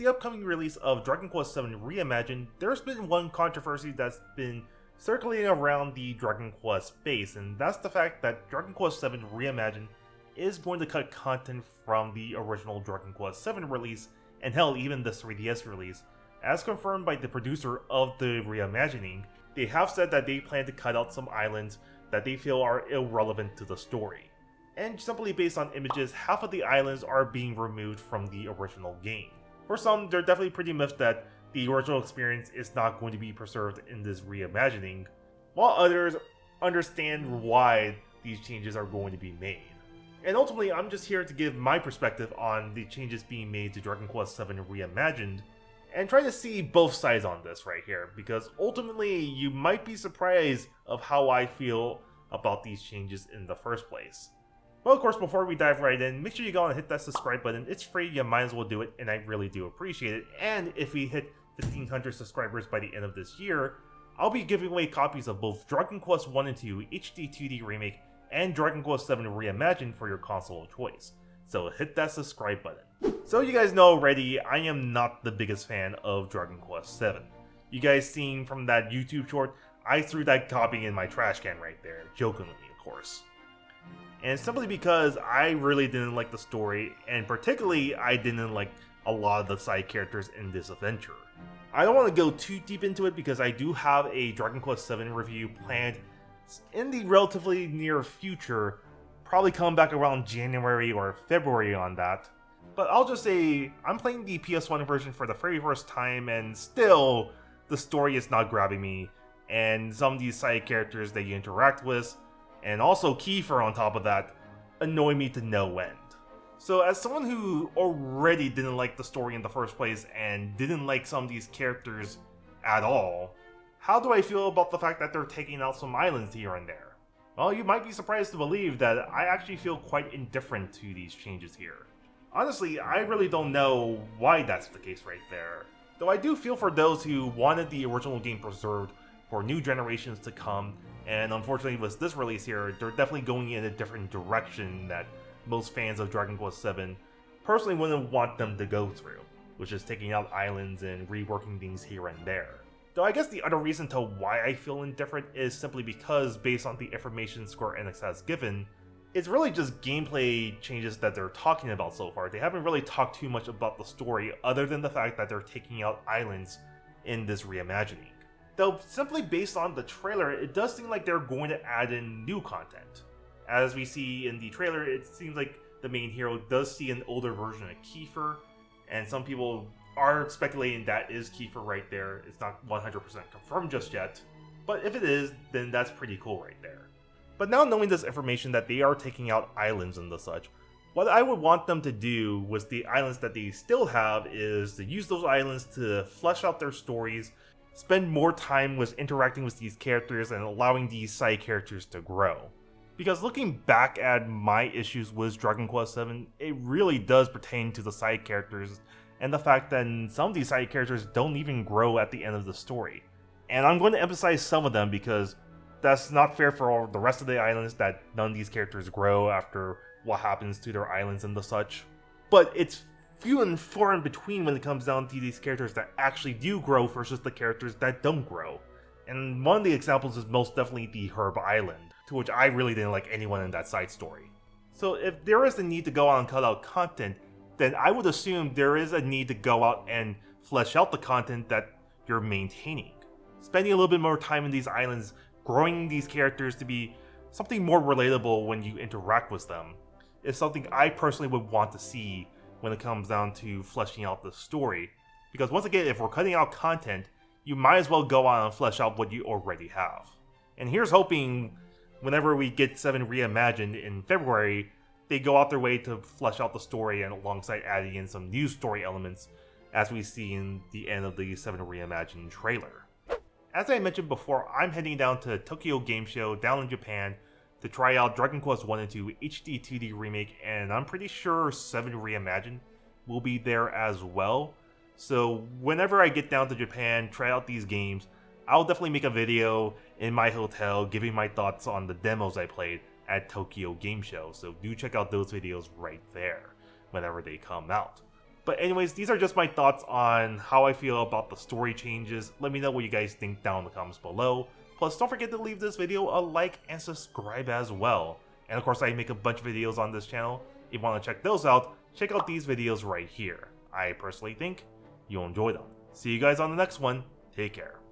the upcoming release of Dragon Quest VII Reimagined, there's been one controversy that's been circulating around the Dragon Quest space, and that's the fact that Dragon Quest VII Reimagined is going to cut content from the original Dragon Quest VII release, and hell, even the 3DS release. As confirmed by the producer of the Reimagining, they have said that they plan to cut out some islands that they feel are irrelevant to the story. And simply based on images, half of the islands are being removed from the original game. For some, they're definitely pretty miffed that the original experience is not going to be preserved in this Reimagining, while others understand why these changes are going to be made. And ultimately, I'm just here to give my perspective on the changes being made to Dragon Quest VII Reimagined, and try to see both sides on this right here, because ultimately you might be surprised of how I feel about these changes in the first place. Well, of course, before we dive right in, make sure you go and hit that subscribe button. It's free, you might as well do it, and I really do appreciate it. And if we hit 1,500 subscribers by the end of this year, I'll be giving away copies of both Dragon Quest 1 and 2 HD 2D Remake and Dragon Quest VII Reimagined for your console of choice. So hit that subscribe button. So you guys know already, I am not the biggest fan of Dragon Quest VII. You guys seen from that YouTube short, I threw that copy in my trash can right there, jokingly of course. And simply because I really didn't like the story, and particularly I didn't like a lot of the side characters in this adventure. I don't want to go too deep into it because I do have a Dragon Quest VII review planned in the relatively near future, probably come back around January or February on that. But I'll just say, I'm playing the PS1 version for the very first time, and still, the story is not grabbing me, and some of these side characters that you interact with, and also Kiefer on top of that, annoy me to no end. So as someone who already didn't like the story in the first place, and didn't like some of these characters at all, how do I feel about the fact that they're taking out some islands here and there? Well, you might be surprised to believe that I actually feel quite indifferent to these changes here. Honestly, I really don't know why that's the case right there, though I do feel for those who wanted the original game preserved for new generations to come, and unfortunately with this release here, they're definitely going in a different direction that most fans of Dragon Quest VII personally wouldn't want them to go through, which is taking out islands and reworking things here and there. Though I guess the other reason to why I feel indifferent is simply because, based on the information Square Enix has given, it's really just gameplay changes that they're talking about so far. They haven't really talked too much about the story other than the fact that they're taking out islands in this reimagining. Though simply based on the trailer, it does seem like they're going to add in new content. As we see in the trailer, it seems like the main hero does see an older version of Kiefer, and some people are speculating that is Kiefer right there. It's not 100% confirmed just yet, but if it is, then that's pretty cool right there. But now knowing this information that they are taking out islands and the such, what I would want them to do with the islands that they still have is to use those islands to flesh out their stories, spend more time with interacting with these characters and allowing these side characters to grow. Because looking back at my issues with Dragon Quest VII, it really does pertain to the side characters and the fact that some of these side characters don't even grow at the end of the story. And I'm going to emphasize some of them because that's not fair for all the rest of the islands that none of these characters grow after what happens to their islands and the such. But it's few and far in between when it comes down to these characters that actually do grow versus the characters that don't grow. And one of the examples is most definitely the Herb Island, to which I really didn't like anyone in that side story. So if there is a need to go out and cut out content, then I would assume there is a need to go out and flesh out the content that you're maintaining. Spending a little bit more time in these islands, growing these characters to be something more relatable when you interact with them, is something I personally would want to see when it comes down to fleshing out the story. Because once again, if we're cutting out content, you might as well go on and flesh out what you already have. And here's hoping, whenever we get 7 Reimagined in February, they go out their way to flesh out the story and alongside adding in some new story elements as we see in the end of the 7 Reimagined trailer. As I mentioned before, I'm heading down to Tokyo Game Show down in Japan to try out Dragon Quest 1 and 2 HD 2D Remake, and I'm pretty sure 7 Reimagined will be there as well. So whenever I get down to Japan, try out these games, I'll definitely make a video in my hotel giving my thoughts on the demos I played at Tokyo Game Show, so do check out those videos right there whenever they come out. But anyways, these are just my thoughts on how I feel about the story changes. Let me know what you guys think down in the comments below. Plus, don't forget to leave this video a like and subscribe as well. And of course, I make a bunch of videos on this channel. If you want to check those out, check out these videos right here. I personally think you'll enjoy them. See you guys on the next one. Take care.